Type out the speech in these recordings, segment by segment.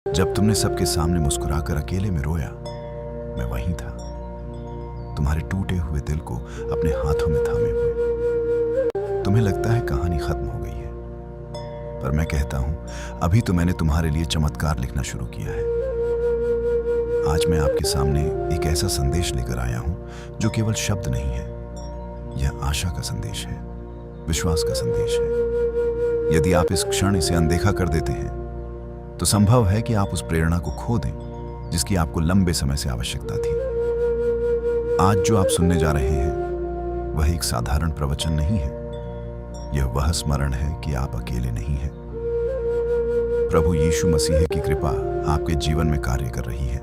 जब तुमने सबके सामने मुस्कुराकर अकेले में रोया, मैं वहीं था, तुम्हारे टूटे हुए दिल को अपने हाथों में थामे हुए। तुम्हें लगता है कहानी खत्म हो गई है, पर मैं कहता हूं अभी तो मैंने तुम्हारे लिए चमत्कार लिखना शुरू किया है। आज मैं आपके सामने एक ऐसा संदेश लेकर आया हूं जो केवल शब्द नहीं है, यह आशा का संदेश है, विश्वास का संदेश है। यदि आप इस क्षण इसे अनदेखा कर देते हैं तो संभव है कि आप उस प्रेरणा को खो दें जिसकी आपको लंबे समय से आवश्यकता थी। आज जो आप सुनने जा रहे हैं वह एक साधारण प्रवचन नहीं है, यह वह स्मरण है कि आप अकेले नहीं हैं। प्रभु यीशु मसीह की कृपा आपके जीवन में कार्य कर रही है,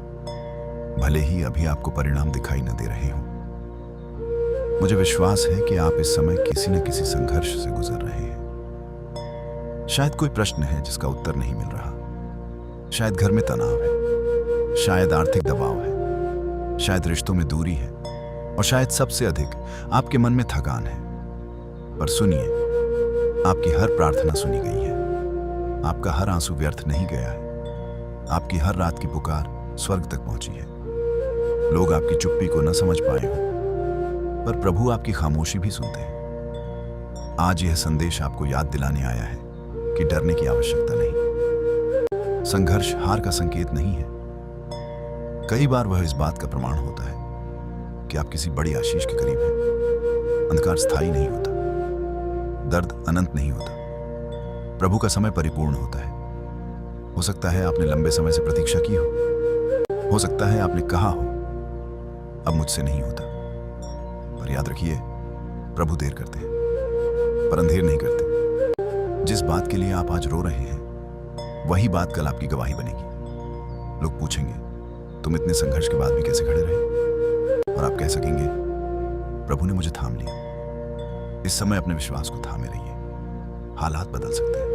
भले ही अभी आपको परिणाम दिखाई न दे रहे हों। मुझे विश्वास है कि आप इस समय किसी न किसी संघर्ष से गुजर रहे हैं। शायद कोई प्रश्न है जिसका उत्तर नहीं मिल रहा, शायद घर में तनाव है, शायद आर्थिक दबाव है, शायद रिश्तों में दूरी है, और शायद सबसे अधिक आपके मन में थकान है। पर सुनिए, आपकी हर प्रार्थना सुनी गई है, आपका हर आंसू व्यर्थ नहीं गया है, आपकी हर रात की पुकार स्वर्ग तक पहुंची है। लोग आपकी चुप्पी को न समझ पाए हों, पर प्रभु आपकी खामोशी भी सुनते हैं। आज यह संदेश आपको याद दिलाने आया है कि डरने की आवश्यकता नहीं। संघर्ष हार का संकेत नहीं है, कई बार वह इस बात का प्रमाण होता है कि आप किसी बड़ी आशीष के करीब हैं। अंधकार स्थायी नहीं होता, दर्द अनंत नहीं होता, प्रभु का समय परिपूर्ण होता है। हो सकता है आपने लंबे समय से प्रतीक्षा की हो सकता है आपने कहा हो अब मुझसे नहीं होता, पर याद रखिए, प्रभु देर करते हैं पर अंधेर नहीं करते। जिस बात के लिए आप आज रो रहे हैं वही बात कल आपकी गवाही बनेगी। लोग पूछेंगे, तुम इतने संघर्ष के बाद भी कैसे खड़े रहे? और आप कह सकेंगे, प्रभु ने मुझे थाम लिया। इस समय अपने विश्वास को थामे रहिए। हालात बदल सकते हैं,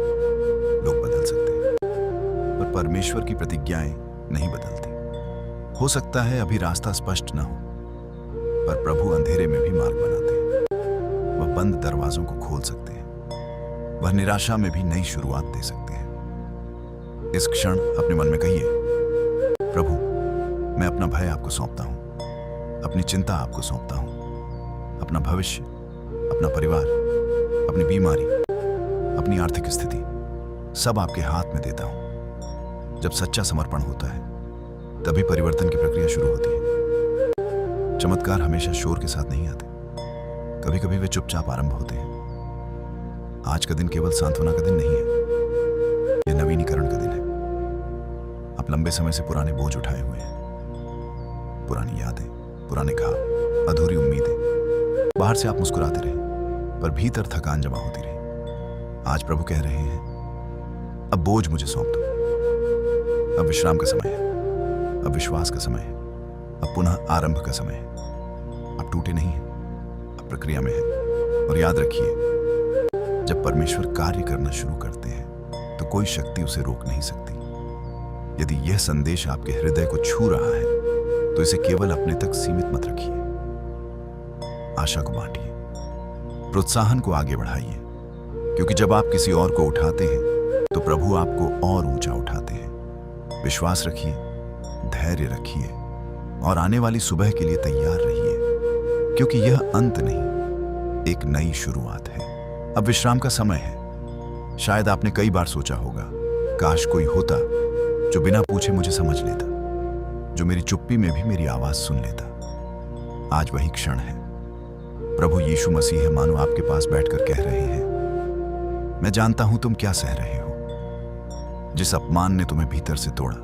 लोग बदल सकते हैं, पर परमेश्वर की प्रतिज्ञाएं नहीं बदलती। हो सकता है अभी रास्ता स्पष्ट न हो, पर प्रभु अंधेरे में भी मार्ग बनाते हैं। वह बंद दरवाजों को खोल सकते हैं, वह निराशा में भी नई शुरुआत दे सकते हैं। इस क्षण अपने मन में कहिए, प्रभु मैं अपना भय आपको सौंपता हूं, अपनी चिंता आपको सौंपता हूं, अपना भविष्य, अपना परिवार, अपनी बीमारी, अपनी आर्थिक स्थिति सब आपके हाथ में देता हूं। जब सच्चा समर्पण होता है तभी परिवर्तन की प्रक्रिया शुरू होती है। चमत्कार हमेशा शोर के साथ नहीं आते, कभी कभी वे चुपचाप आरंभ होते हैं। आज का दिन केवल सांत्वना का दिन नहीं है, यह नवीनीकरण का दिन है। आप लंबे समय से पुराने बोझ उठाए हुए हैं, पुरानी यादें, पुराने घाव, अधूरी उम्मीदें। बाहर से आप मुस्कुराते रहे, पर भीतर थकान जमा होती रही। आज प्रभु कह रहे हैं, अब बोझ मुझे सौंप दो। अब विश्राम का समय है, अब विश्वास का समय है, अब पुनः आरंभ का समय है। आप टूटे नहीं हैं, अब प्रक्रिया में है। और याद रखिए, जब परमेश्वर कार्य करना शुरू करते हैं तो कोई शक्ति उसे रोक नहीं सकती। यदि यह संदेश आपके हृदय को छू रहा है तो इसे केवल अपने तक सीमित मत रखिए, आशा को बांटिए, प्रोत्साहन को आगे बढ़ाइए, क्योंकि जब आप किसी और को उठाते हैं तो प्रभु आपको और ऊंचा उठाते हैं। विश्वास रखिए, धैर्य रखिए और आने वाली सुबह के लिए तैयार रहिए, क्योंकि यह अंत नहीं, एक नई शुरुआत है। अब विश्राम का समय है। शायद आपने कई बार सोचा होगा, काश कोई होता जो बिना पूछे मुझे समझ लेता, जो मेरी चुप्पी में भी मेरी आवाज सुन लेता। आज वही क्षण है। प्रभु यीशु मसीह मानो आपके पास बैठकर कह रहे हैं, मैं जानता हूं तुम क्या सह रहे हो। जिस अपमान ने तुम्हें भीतर से तोड़ा,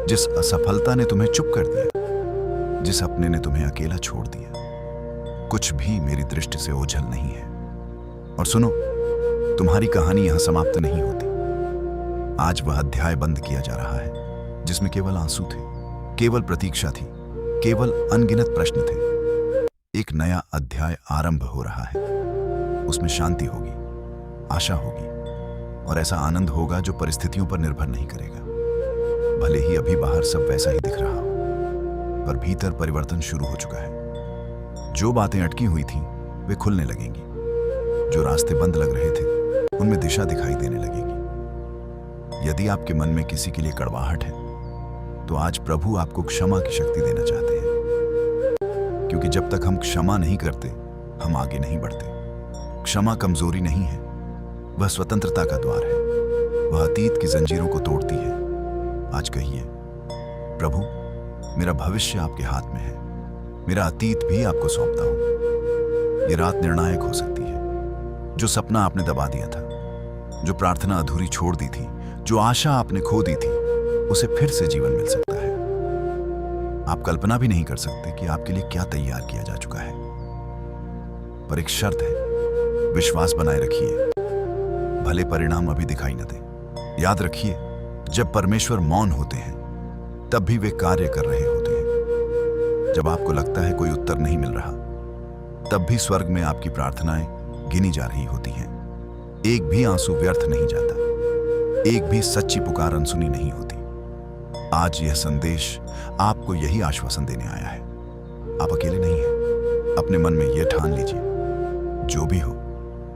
जिस असफलता ने तुम्हें चुप कर दिया, जिस अपने ने तुम्हें अकेला छोड़ दिया, कुछ भी मेरी दृष्टि से ओझल नहीं है। और सुनो, तुम्हारी कहानी यहां समाप्त नहीं होती। आज वह अध्याय बंद किया जा रहा है जिसमें केवल आंसू थे, केवल प्रतीक्षा थी, केवल अनगिनत प्रश्न थे। एक नया अध्याय आरंभ हो रहा है। उसमें शांति होगी, आशा होगी और ऐसा आनंद होगा जो परिस्थितियों पर निर्भर नहीं करेगा। भले ही अभी बाहर सब वैसा ही दिख रहा हो, पर भीतर परिवर्तन शुरू हो चुका है। जो बातें अटकी हुई थीं वे खुलने लगेंगी, जो रास्ते बंद लग रहे थे उनमें दिशा दिखाई देने लगेगी। यदि आपके मन में किसी के लिए कड़वाहट है तो आज प्रभु आपको क्षमा की शक्ति देना चाहते हैं, क्योंकि जब तक हम क्षमा नहीं करते हम आगे नहीं बढ़ते। क्षमा कमजोरी नहीं है, वह स्वतंत्रता का द्वार है। वह अतीत की जंजीरों को तोड़ती है। आज कहिए, प्रभु मेरा भविष्य आपके हाथ में है, मेरा अतीत भी आपको सौंपता हूं। ये रात निर्णायक हो सकती है। जो सपना आपने दबा दिया था, जो प्रार्थना अधूरी छोड़ दी थी, जो आशा आपने खो दी थी, उसे फिर से जीवन मिल सकता है। आप कल्पना भी नहीं कर सकते कि आपके लिए क्या तैयार किया जा चुका है। पर एक शर्त है, विश्वास बनाए रखिए, भले परिणाम अभी दिखाई न दे। याद रखिए, जब परमेश्वर मौन होते हैं तब भी वे कार्य कर रहे होते हैं। जब आपको लगता है कोई उत्तर नहीं मिल रहा, तब भी स्वर्ग में आपकी प्रार्थनाएं गिनी जा रही होती हैं। एक भी आंसू व्यर्थ नहीं जाता, एक भी सच्ची पुकार अनसुनी नहीं होती। आज यह संदेश आपको यही आश्वासन देने आया है, आप अकेले नहीं हैं। अपने मन में यह ठान लीजिए, जो भी हो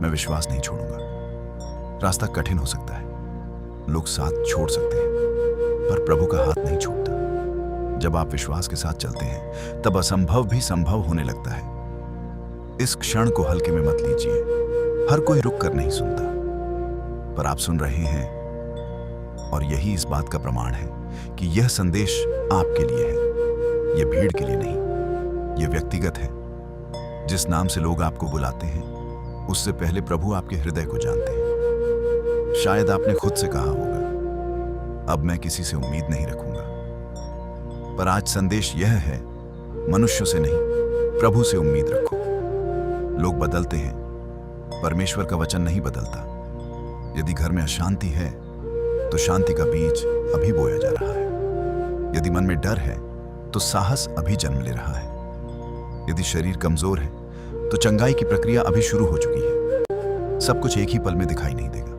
मैं विश्वास नहीं छोड़ूंगा। रास्ता कठिन हो सकता है, लोग साथ छोड़ सकते हैं, पर प्रभु का हाथ नहीं छूटता। जब आप विश्वास के साथ चलते हैं तब असंभव भी संभव होने लगता है। इस क्षण को हल्के में मत लीजिए। हर कोई रुक कर नहीं सुनता, पर आप सुन रहे हैं, और यही इस बात का प्रमाण है कि यह संदेश आपके लिए है। यह भीड़ के लिए नहीं, यह व्यक्तिगत है। जिस नाम से लोग आपको बुलाते हैं, उससे पहले प्रभु आपके हृदय को जानते हैं। शायद आपने खुद से कहा होगा, अब मैं किसी से उम्मीद नहीं रखूंगा। पर आज संदेश यह है, मनुष्यों से नहीं, प्रभु से उम्मीद रखो। लोग बदलते हैं, परमेश्वर का वचन नहीं बदलता। यदि घर में अशांति है तो शांति का बीज अभी बोया जा रहा है। यदि मन में डर है तो साहस अभी जन्म ले रहा है। यदि शरीर कमजोर है तो चंगाई की प्रक्रिया अभी शुरू हो चुकी है। सब कुछ एक ही पल में दिखाई नहीं देगा,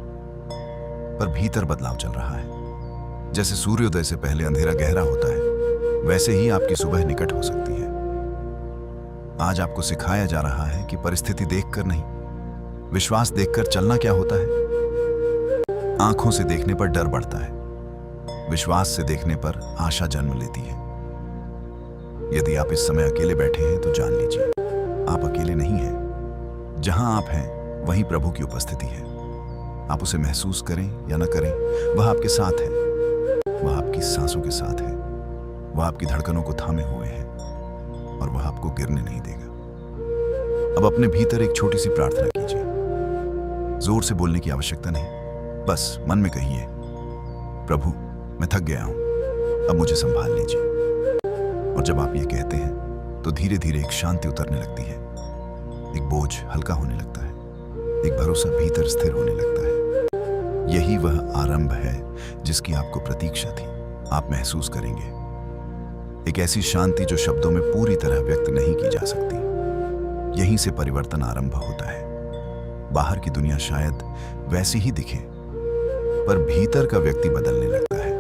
पर भीतर बदलाव चल रहा है। जैसे सूर्योदय से पहले अंधेरा गहरा होता है, वैसे ही आपकी सुबह निकट हो सकती है। आज आपको सिखाया जा रहा है कि परिस्थिति देखकर नहीं, विश्वास देखकर चलना क्या होता है। आंखों से देखने पर डर बढ़ता है, विश्वास से देखने पर आशा जन्म लेती है। यदि आप इस समय अकेले बैठे हैं तो जान लीजिए, आप अकेले नहीं हैं। जहां आप हैं वहीं प्रभु की उपस्थिति है। आप उसे महसूस करें या न करें, वह आपके साथ है। वह आपकी सांसों के साथ है, वह आपकी धड़कनों को थामे हुए है, और वह आपको गिरने नहीं देगा। अब अपने भीतर एक छोटी सी प्रार्थना कीजिए। जोर से बोलने की आवश्यकता नहीं, बस मन में कहिए, प्रभु मैं थक गया हूं, अब मुझे संभाल लीजिए। और जब आप ये कहते हैं तो धीरे धीरे एक शांति उतरने लगती है, एक बोझ हल्का होने लगता है, एक भरोसा भीतर स्थिर होने लगता है। यही वह आरंभ है जिसकी आपको प्रतीक्षा थी। आप महसूस करेंगे एक ऐसी शांति जो शब्दों में पूरी तरह व्यक्त नहीं की जा सकती। यहीं से परिवर्तन आरंभ होता है। बाहर की दुनिया शायद वैसी ही दिखे, पर भीतर का व्यक्ति बदलने लगता है।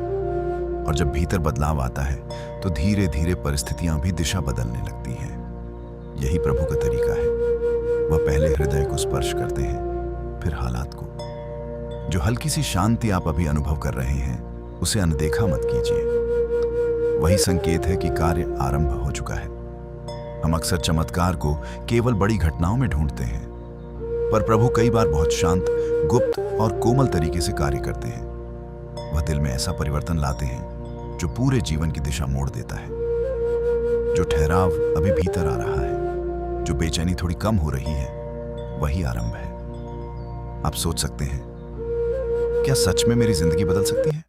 और जब भीतर बदलाव आता है तो धीरे धीरे परिस्थितियां भी दिशा बदलने लगती हैं। यही प्रभु का तरीका है। वह पहले हृदय को स्पर्श करते हैं, फिर हालात को। जो हल्की सी शांति आप अभी अनुभव कर रहे हैं, उसे अनदेखा मत कीजिए। वही संकेत है कि कार्य आरंभ हो चुका है। हम अक्सर चमत्कार को केवल बड़ी घटनाओं में ढूंढते हैं, पर प्रभु कई बार बहुत शांत, गुप्त और कोमल तरीके से कार्य करते हैं। वह दिल में ऐसा परिवर्तन लाते हैं जो पूरे जीवन की दिशा मोड़ देता है। जो ठहराव अभी भीतर आ रहा है, जो बेचैनी थोड़ी कम हो रही है, वही आरंभ है। आप सोच सकते हैं, क्या सच में मेरी जिंदगी बदल सकती है?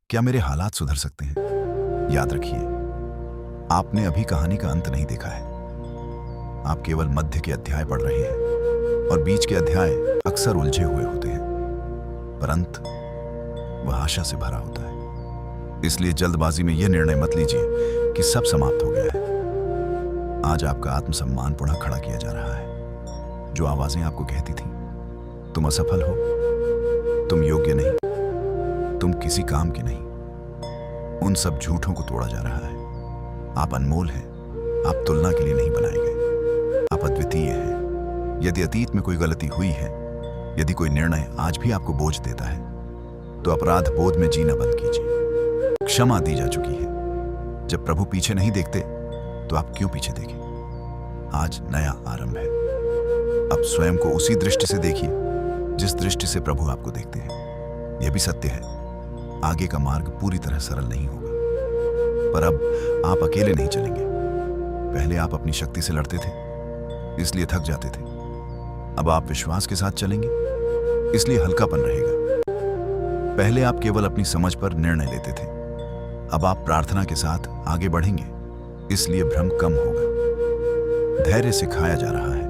क्या मेरे हालात सुधर सकते हैं? याद रखिए, आपने अभी कहानी का अंत नहीं देखा है। आप केवल मध्य के अध्याय पढ़ रहे हैं, और बीच के अध्याय अक्सर उलझे हुए होते हैं, पर अंत वह आशा से भरा होता है। इसलिए जल्दबाजी में यह निर्णय मत लीजिए कि सब समाप्त हो गया है। आज आपका आत्मसम्मान पुनः खड़ा किया जा रहा है। जो आवाजें आपको कहती थी, तुम असफल हो, तुम योग्य नहीं, तुम किसी काम के नहीं, उन सब झूठों को तोड़ा जा रहा है। आप अनमोल हैं, आप तुलना के लिए नहीं बनाए गए, आप अद्वितीय हैं। यदि अतीत में कोई गलती हुई है, यदि कोई निर्णय आज भी आपको बोझ देता है, तो अपराध बोध में जीना बंद कीजिए। क्षमा दी जा चुकी है। जब प्रभु पीछे नहीं देखते तो आप क्यों पीछे देखें? आज नया आरंभ है। अब स्वयं को उसी दृष्टि से देखिए जिस दृष्टि से प्रभु आपको देखते हैं। यह भी सत्य है, आगे का मार्ग पूरी तरह सरल नहीं होगा, पर अब आप अकेले नहीं चलेंगे। पहले आप अपनी शक्ति से लड़ते थे, इसलिए थक जाते थे। अब आप विश्वास के साथ चलेंगे, इसलिए हल्कापन रहेगा। पहले आप केवल अपनी समझ पर निर्णय लेते थे, अब आप प्रार्थना के साथ आगे बढ़ेंगे, इसलिए भ्रम कम होगा। धैर्य सिखाया जा रहा है,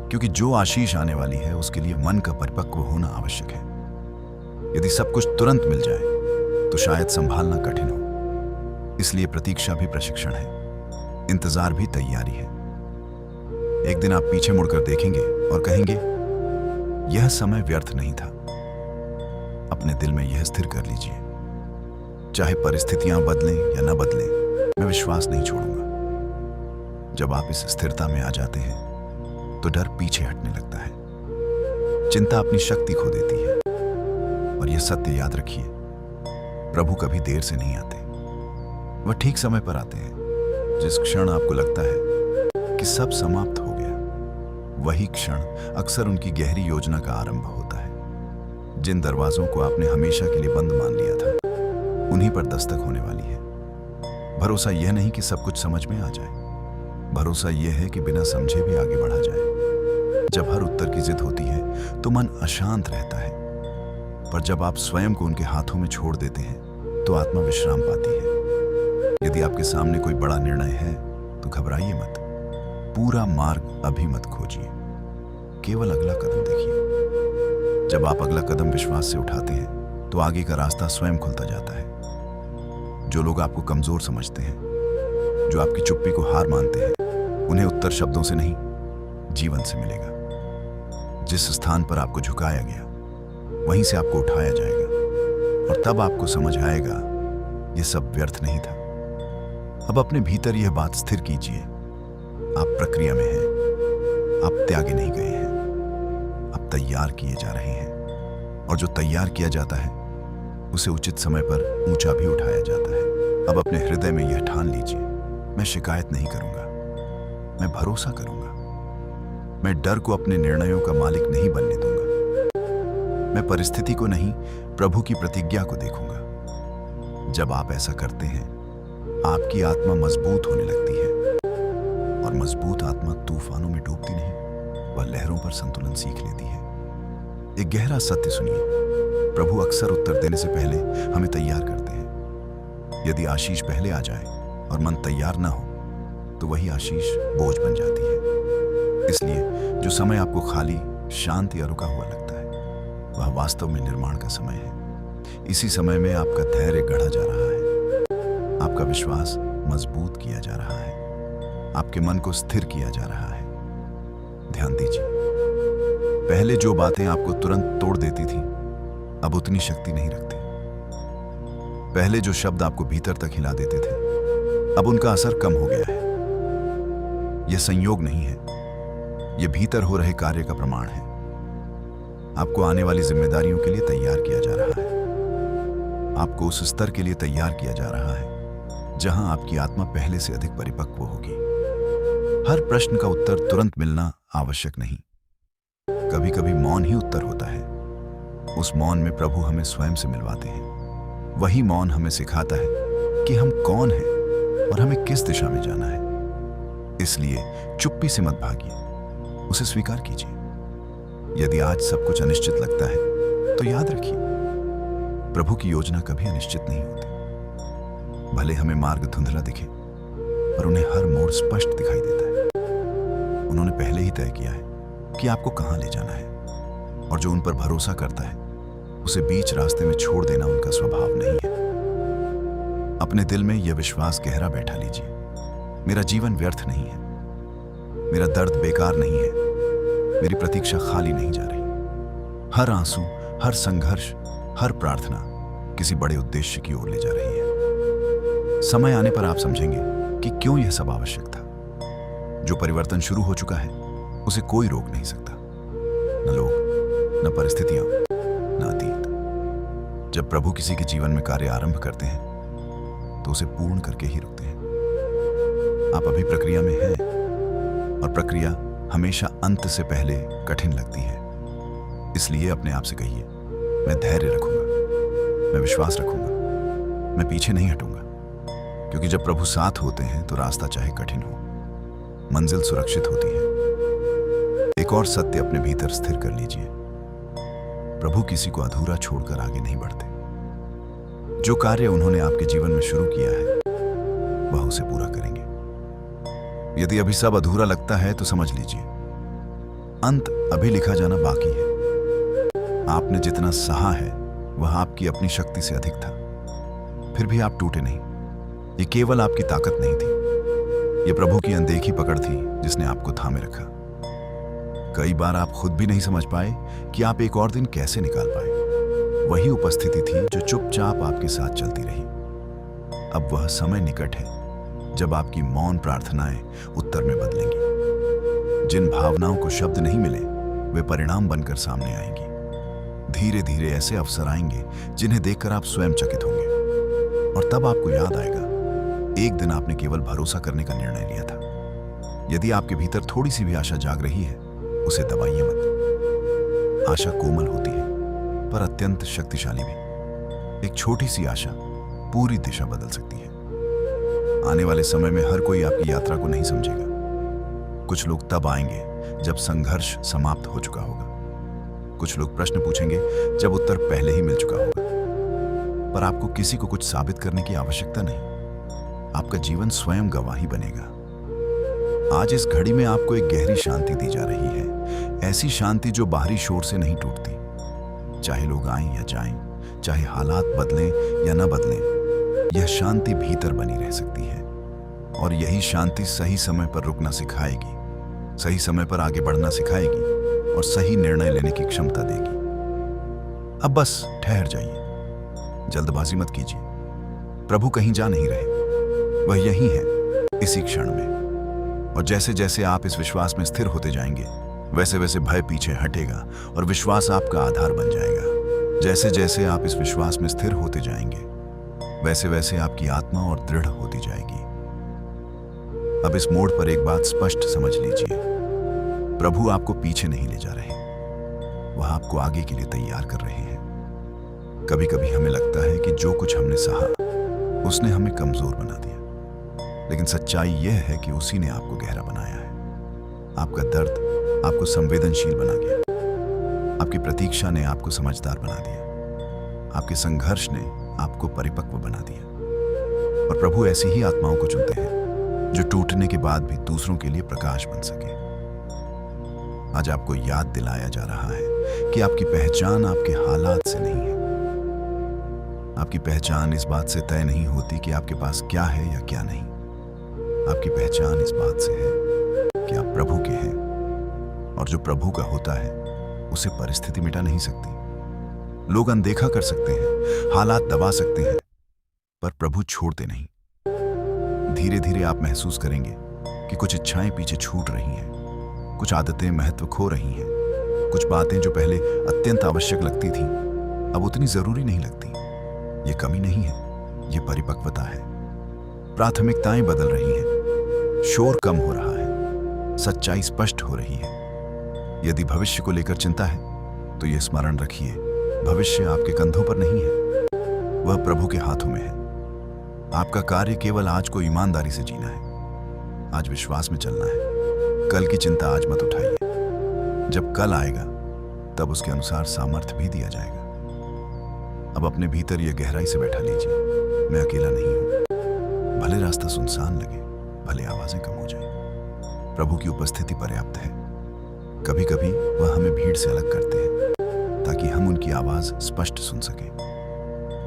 क्योंकि जो आशीष आने वाली है उसके लिए मन का परिपक्व होना आवश्यक है। यदि सब कुछ तुरंत मिल जाए तो शायद संभालना कठिन हो, इसलिए प्रतीक्षा भी प्रशिक्षण है, इंतजार भी तैयारी है। एक दिन आप पीछे मुड़कर देखेंगे और कहेंगे, यह समय व्यर्थ नहीं था। अपने दिल में यह स्थिर कर लीजिए, चाहे परिस्थितियां बदलें या न बदलें, मैं विश्वास नहीं छोड़ूंगा। जब आप इस स्थिरता में आ जाते हैं तो डर पीछे हटने लगता है, चिंता अपनी शक्ति खो देती है। और यह सत्य याद रखिए, प्रभु कभी देर से नहीं आते, वह ठीक समय पर आते हैं। जिस क्षण आपको लगता है कि सब समाप्त हो गया, वही क्षण अक्सर उनकी गहरी योजना का आरंभ होता है। जिन दरवाजों को आपने हमेशा के लिए बंद मान लिया था, उन्हीं पर दस्तक होने वाली है। भरोसा यह नहीं कि सब कुछ समझ में आ जाए, भरोसा यह है कि बिना समझे भी आगे बढ़ा जाए। जब हर उत्तर की जिद होती है तो मन अशांत रहता है, पर जब आप स्वयं को उनके हाथों में छोड़ देते हैं तो आत्मा विश्राम पाती है। यदि आपके सामने कोई बड़ा निर्णय है तो घबराइए मत, पूरा मार्ग अभी मत खोजिए, केवल अगला कदम देखिए। जब आप अगला कदम विश्वास से उठाते हैं तो आगे का रास्ता स्वयं खुलता जाता है। जो लोग आपको कमजोर समझते हैं, जो आपकी चुप्पी को हार मानते हैं, उन्हें उत्तर शब्दों से नहीं, जीवन से मिलेगा। जिस स्थान पर आपको झुकाया गया, वहीं से आपको उठाया जाएगा, और तब आपको समझ आएगा यह सब व्यर्थ नहीं था। अब अपने भीतर यह बात स्थिर कीजिए, आप प्रक्रिया में हैं, आप त्यागे नहीं गए हैं, आप तैयार किए जा रहे हैं। और जो तैयार किया जाता है उसे उचित समय पर ऊंचा भी उठाया जाता है। अब अपने हृदय में यह ठान लीजिए, मैं शिकायत नहीं करूंगा, मैं भरोसा करूंगा। मैं डर को अपने निर्णयों का मालिक नहीं बनने दूंगा। मैं परिस्थिति को नहीं, प्रभु की प्रतिज्ञा को देखूंगा। जब आप ऐसा करते हैं, आपकी आत्मा मजबूत होने लगती है, और मजबूत आत्मा तूफानों में डूबती नहीं, वह लहरों पर संतुलन सीख लेती है। एक गहरा सत्य सुनिए, प्रभु अक्सर उत्तर देने से पहले हमें तैयार करते हैं। यदि आशीष पहले आ जाए और मन तैयार ना हो, तो वही आशीष बोझ बन जाती है। इसलिए जो समय आपको खाली, शांत या रुका हुआ लगता है, वह वास्तव में निर्माण का समय है। इसी समय में आपका धैर्य गढ़ा जा रहा है, आपका विश्वास मजबूत किया जा रहा है, आपके मन को स्थिर किया जा रहा है। ध्यान दीजिए, पहले जो बातें आपको तुरंत तोड़ देती थी, अब उतनी शक्ति नहीं रखती। पहले जो शब्द आपको भीतर तक हिला देते थे, अब उनका असर कम हो गया है। यह संयोग नहीं है, यह भीतर हो रहे कार्य का प्रमाण है। आपको आने वाली जिम्मेदारियों के लिए तैयार किया जा रहा है, आपको उस स्तर के लिए तैयार किया जा रहा है जहां आपकी आत्मा पहले से अधिक परिपक्व होगी। हर प्रश्न का उत्तर तुरंत मिलना आवश्यक नहीं, कभी कभी मौन ही उत्तर होता है। उस मौन में प्रभु हमें स्वयं से मिलवाते हैं। वही मौन हमें सिखाता है कि हम कौन हैं और हमें किस दिशा में जाना है। इसलिए चुप्पी से मत भागिए, उसे स्वीकार कीजिए। यदि आज सब कुछ अनिश्चित लगता है तो याद रखिए, प्रभु की योजना कभी अनिश्चित नहीं होती। भले हमें मार्ग धुंधला दिखे, पर उन्हें हर मोड़ स्पष्ट दिखाई देता है। उन्होंने पहले ही तय किया है कि आपको कहां ले जाना है, और जो उन पर भरोसा करता है उसे बीच रास्ते में छोड़ देना उनका स्वभाव नहीं है। अपने दिल में यह विश्वास गहरा बैठा लीजिए, मेरा जीवन व्यर्थ नहीं है, मेरा दर्द बेकार नहीं है, मेरी प्रतीक्षा खाली नहीं जा रही। हर आंसू, हर संघर्ष, हर प्रार्थना किसी बड़े उद्देश्य की ओर ले जा रही है। समय आने पर आप समझेंगे कि क्यों यह सब आवश्यक था। जो परिवर्तन शुरू हो चुका है उसे कोई रोक नहीं सकता, न लोग, न परिस्थितियां, न अतीत। जब प्रभु किसी के जीवन में कार्य आरंभ करते हैं तो उसे पूर्ण करके ही रुकते हैं। आप अभी प्रक्रिया में हैं और प्रक्रिया हमेशा अंत से पहले कठिन लगती है। इसलिए अपने आप से कहिए, मैं धैर्य रखूंगा, मैं विश्वास रखूंगा, मैं पीछे नहीं हटूंगा। क्योंकि जब प्रभु साथ होते हैं तो रास्ता चाहे कठिन हो, मंजिल सुरक्षित होती है। एक और सत्य अपने भीतर स्थिर कर लीजिए, प्रभु किसी को अधूरा छोड़कर आगे नहीं बढ़ते। जो कार्य उन्होंने आपके जीवन में शुरू किया है वह उसे पूरा करेंगे। यदि अभी सब अधूरा लगता है तो समझ लीजिए अंत अभी लिखा जाना बाकी है। आपने जितना सहा है वह आपकी अपनी शक्ति से अधिक था, फिर भी आप टूटे नहीं। ये केवल आपकी ताकत नहीं थी, ये प्रभु की अनदेखी पकड़ थी जिसने आपको थामे रखा। कई बार आप खुद भी नहीं समझ पाए कि आप एक और दिन कैसे निकाल पाए। वही उपस्थिति थी जो चुपचाप आपके साथ चलती रही। अब वह समय निकट है जब आपकी मौन प्रार्थनाएं उत्तर में बदलेंगी। जिन भावनाओं को शब्द नहीं मिले वे परिणाम बनकर सामने आएंगी। धीरे धीरे ऐसे अवसर आएंगे जिन्हें देखकर आप स्वयं चकित होंगे और तब आपको याद आएगा एक दिन आपने केवल भरोसा करने का निर्णय लिया था। यदि आपके भीतर थोड़ी सी भी आशा जाग रही है उसे दबाइए मत। आशा कोमल होती है पर अत्यंत शक्तिशाली भी। एक छोटी सी आशा पूरी दिशा बदल सकती है। आने वाले समय में हर कोई आपकी यात्रा को नहीं समझेगा। कुछ लोग तब आएंगे जब संघर्ष समाप्त हो चुका होगा। कुछ लोग प्रश्न पूछेंगे जब उत्तर पहले ही मिल चुका होगा। पर आपको किसी को कुछ साबित करने की आवश्यकता नहीं। आपका जीवन स्वयं गवाही बनेगा। आज इस घड़ी में आपको एक गहरी शांति दी जा रही है, ऐसी शांति जो बाहरी शोर से नहीं टूटती। चाहे लोग आएं या जाएं, चाहे हालात बदलें या न बदलें, यह शांति भीतर बनी रह सकती है। और यही शांति सही समय पर रुकना सिखाएगी, सही समय पर आगे बढ़ना सिखाएगी और सही निर्णय लेने की क्षमता देगी। अब बस ठहर जाइए, जल्दबाजी मत कीजिए। प्रभु कहीं जा नहीं रहे, वह यही है इसी क्षण में। और जैसे जैसे आप इस विश्वास में स्थिर होते जाएंगे वैसे वैसे भय पीछे हटेगा और विश्वास आपका आधार बन जाएगा। जैसे जैसे आप इस विश्वास में स्थिर होते जाएंगे वैसे वैसे आपकी आत्मा और दृढ़ होती जाएगी। अब इस मोड़ पर एक बात स्पष्ट समझ लीजिए, प्रभु आपको पीछे नहीं ले जा रहे, वह आपको आगे के लिए तैयार कर रहे हैं। कभी कभी हमें लगता है कि जो कुछ हमने सहा उसने हमें कमजोर बना दिया, लेकिन सच्चाई यह है कि उसी ने आपको गहरा बनाया है। आपका दर्द आपको संवेदनशील बना गया, आपकी प्रतीक्षा ने आपको समझदार बना दिया, आपके संघर्ष ने आपको परिपक्व बना दिया। और प्रभु ऐसी ही आत्माओं को चुनते हैं जो टूटने के बाद भी दूसरों के लिए प्रकाश बन सके। आज आपको याद दिलाया जा रहा है कि आपकी पहचान आपके हालात से नहीं है। आपकी पहचान इस बात से तय नहीं होती कि आपके पास क्या है या क्या नहीं। आपकी पहचान इस बात से है कि आप प्रभु के हैं, और जो प्रभु का होता है उसे परिस्थिति मिटा नहीं सकती। लोग अनदेखा कर सकते हैं, हालात दबा सकते हैं, पर प्रभु छोड़ते नहीं। धीरे धीरे आप महसूस करेंगे कि कुछ इच्छाएं पीछे छूट रही हैं, कुछ आदतें महत्व खो रही हैं, कुछ बातें जो पहले अत्यंत आवश्यक लगती थीं अब उतनी जरूरी नहीं लगती। ये कमी नहीं है, ये परिपक्वता है। प्राथमिकताएं बदल रही हैं, शोर कम हो रहा है, सच्चाई स्पष्ट हो रही है। यदि भविष्य को लेकर चिंता है तो यह स्मरण रखिए, भविष्य आपके कंधों पर नहीं है, वह प्रभु के हाथों में है। आपका कार्य केवल आज को ईमानदारी से जीना है, आज विश्वास में चलना है। कल की चिंता आज मत उठाइए, जब कल आएगा तब उसके अनुसार सामर्थ्य भी दिया जाएगा। अब अपने भीतर यह गहराई से बैठा लीजिए, मैं अकेला नहीं हूं। भले रास्ता सुनसान लगे, भले आवाजें कम हो जाए, प्रभु की उपस्थिति पर्याप्त है। कभी कभी वह हमें भीड़ से अलग करते हैं ताकि हम उनकी आवाज स्पष्ट सुन सकें।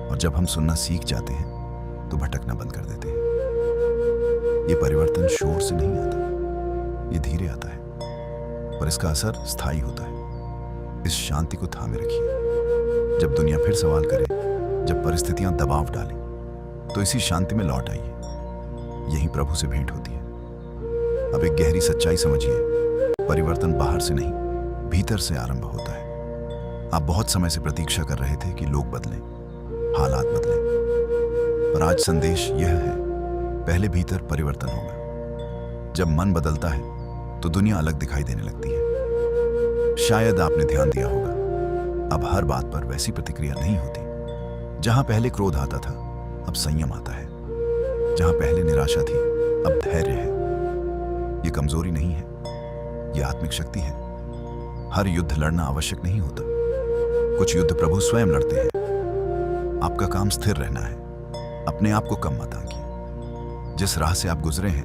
और जब हम सुनना सीख जाते हैं तो भटकना बंद कर देते हैं। ये परिवर्तन शोर से नहीं आता, ये धीरे आता है, पर इसका असर स्थायी होता है। इस शांति को थामे रखिए। जब दुनिया फिर सवाल करे, जब परिस्थितियां दबाव डालें, तो इसी शांति में लौट आइए। यही प्रभु से भेंट होती है। अब एक गहरी सच्चाई समझिए, परिवर्तन बाहर से नहीं, भीतर से आरंभ होता है। आप बहुत समय से प्रतीक्षा कर रहे थे कि लोग बदलें, हालात बदले। पर आज संदेश यह है, पहले भीतर परिवर्तन होगा। जब मन बदलता है तो दुनिया अलग दिखाई देने लगती है। शायद आपने ध्यान दिया होगा, अब हर बात पर वैसी प्रतिक्रिया नहीं होती। जहां पहले क्रोध आता था, अब संयम आता है। जहां पहले निराशा थी, अब धैर्य है। ये कमजोरी नहीं है, ये आत्मिक शक्ति है। हर युद्ध लड़ना आवश्यक नहीं होता। कुछ युद्ध प्रभु स्वयं लड़ते हैं। आपका काम स्थिर रहना है, अपने आप को कम मत आंकिए। जिस राह से आप गुजरे हैं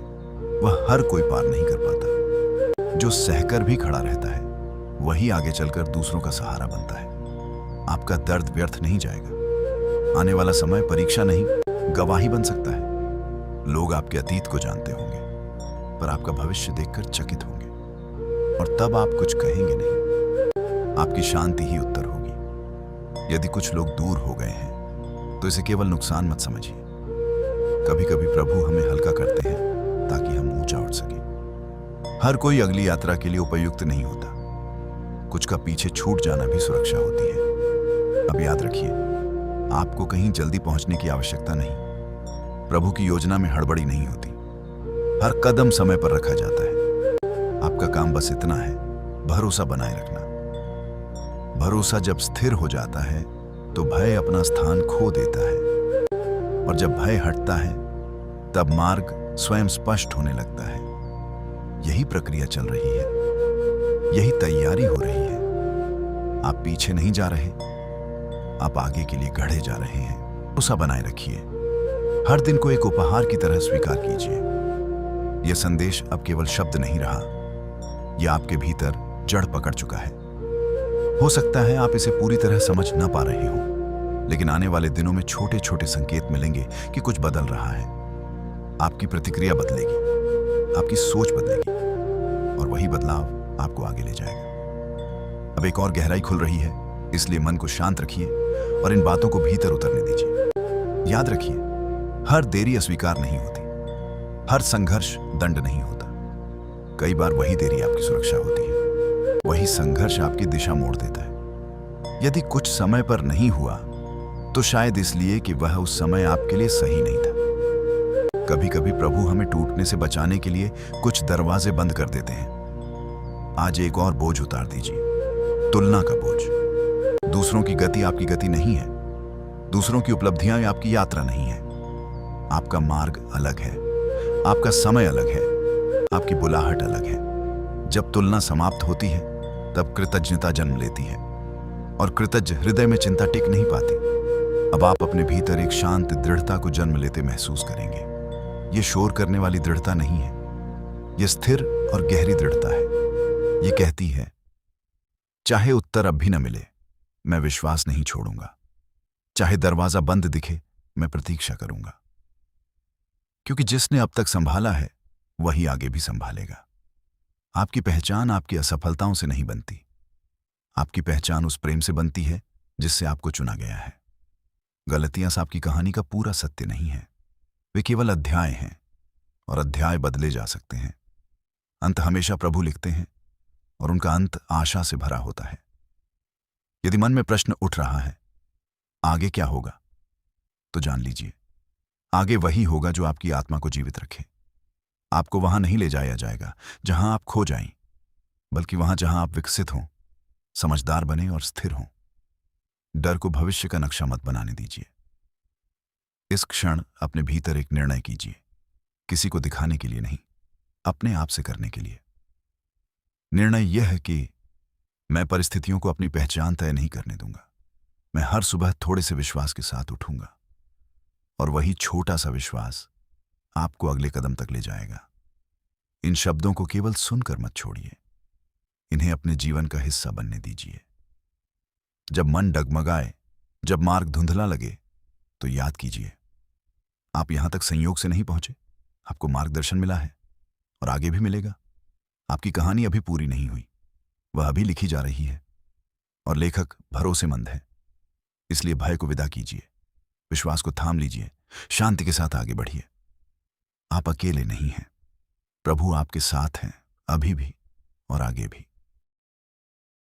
वह हर कोई पार नहीं कर पाता। जो सहकर भी खड़ा रहता है वही आगे चलकर दूसरों का सहारा बनता है। आपका दर्द व्यर्थ नहीं जाएगा। आने वाला समय परीक्षा नहीं, गवाही बन सकता है। लोग आपके अतीत को जानते होंगे, पर आपका भविष्य देखकर चकित होंगे। और तब आप कुछ कहेंगे नहीं, आपकी शांति ही उत्तर होगी। यदि कुछ लोग दूर हो गए हैं तो इसे केवल नुकसान मत समझिए। कभी कभी प्रभु हमें हल्का करते हैं ताकि हम ऊंचा उठ सके। हर कोई अगली यात्रा के लिए उपयुक्त नहीं होता। कुछ का पीछे छूट जाना भी सुरक्षा होती है। अब याद रखिए, आपको कहीं जल्दी पहुंचने की आवश्यकता नहीं। प्रभु की योजना में हड़बड़ी नहीं होती। हर कदम समय पर रखा जाता है। आपका काम बस इतना है, भरोसा बनाए रखना। भरोसा जब स्थिर हो जाता है तो भय अपना स्थान खो देता है, और जब भय हटता है तब मार्ग स्वयं स्पष्ट होने लगता है। यही प्रक्रिया चल रही है, यही तैयारी हो रही है। आप पीछे नहीं जा रहे, आप आगे के लिए गढ़े जा रहे हैं। भरोसा बनाए रखिए। हर दिन को एक उपहार की तरह स्वीकार कीजिए। यह संदेश अब केवल शब्द नहीं रहा, यह आपके भीतर जड़ पकड़ चुका है। हो सकता है आप इसे पूरी तरह समझ न पा रहे हो, लेकिन आने वाले दिनों में छोटे छोटे संकेत मिलेंगे कि कुछ बदल रहा है। आपकी प्रतिक्रिया बदलेगी, आपकी सोच बदलेगी, और वही बदलाव आपको आगे ले जाएगा। अब एक और गहराई खुल रही है, इसलिए मन को शांत रखिए और इन बातों को भीतर उतरने दीजिए। याद रखिए, हर देरी अस्वीकार नहीं होती, हर संघर्ष दंड नहीं होता। कई बार वही देरी आपकी सुरक्षा होती है, वही संघर्ष आपकी दिशा मोड़ देता है। यदि कुछ समय पर नहीं हुआ तो शायद इसलिए कि वह उस समय आपके लिए सही नहीं था। कभी कभी प्रभु हमें टूटने से बचाने के लिए कुछ दरवाजे बंद कर देते हैं। आज एक और बोझ उतार दीजिए, तुलना का बोझ। दूसरों की गति आपकी गति नहीं है, दूसरों की उपलब्धियां आपकी यात्रा नहीं है। आपका मार्ग अलग है, आपका समय अलग है, आपकी बुलाहट अलग है। जब तुलना समाप्त होती है तब कृतज्ञता जन्म लेती है, और कृतज्ञ हृदय में चिंता टिक नहीं पाती। अब आप अपने भीतर एक शांत दृढ़ता को जन्म लेते महसूस करेंगे। यह शोर करने वाली दृढ़ता नहीं है, यह स्थिर और गहरी दृढ़ता है। यह कहती है, चाहे उत्तर अब भी न मिले, मैं विश्वास नहीं छोड़ूंगा। चाहे दरवाजा बंद दिखे, मैं प्रतीक्षा करूंगा। क्योंकि जिसने अब तक संभाला है वही आगे भी संभालेगा। आपकी पहचान आपकी असफलताओं से नहीं बनती, आपकी पहचान उस प्रेम से बनती है जिससे आपको चुना गया है। गलतियां आपकी कहानी का पूरा सत्य नहीं है, वे केवल अध्याय हैं, और अध्याय बदले जा सकते हैं। अंत हमेशा प्रभु लिखते हैं, और उनका अंत आशा से भरा होता है। यदि मन में प्रश्न उठ रहा है, आगे क्या होगा, तो जान लीजिए, आगे वही होगा जो आपकी आत्मा को जीवित रखे। आपको वहां नहीं ले जाया जाएगा जहां आप खो जाएं, बल्कि वहां जहां आप विकसित हों, समझदार बने और स्थिर हों। डर को भविष्य का नक्शा मत बनाने दीजिए। इस क्षण अपने भीतर एक निर्णय कीजिए, किसी को दिखाने के लिए नहीं, अपने आप से करने के लिए। निर्णय यह है कि मैं परिस्थितियों को अपनी पहचान तय नहीं करने दूंगा। मैं हर सुबह थोड़े से विश्वास के साथ उठूंगा, और वही छोटा सा विश्वास आपको अगले कदम तक ले जाएगा। इन शब्दों को केवल सुनकर मत छोड़िए, इन्हें अपने जीवन का हिस्सा बनने दीजिए। जब मन डगमगाए, जब मार्ग धुंधला लगे, तो याद कीजिए, आप यहां तक संयोग से नहीं पहुंचे। आपको मार्गदर्शन मिला है, और आगे भी मिलेगा। आपकी कहानी अभी पूरी नहीं हुई, वह अभी लिखी जा रही है, और लेखक भरोसेमंद है। इसलिए भय को विदा कीजिए, विश्वास को थाम लीजिए, शांति के साथ आगे बढ़िए। आप अकेले नहीं हैं, प्रभु आपके साथ हैं, अभी भी और आगे भी।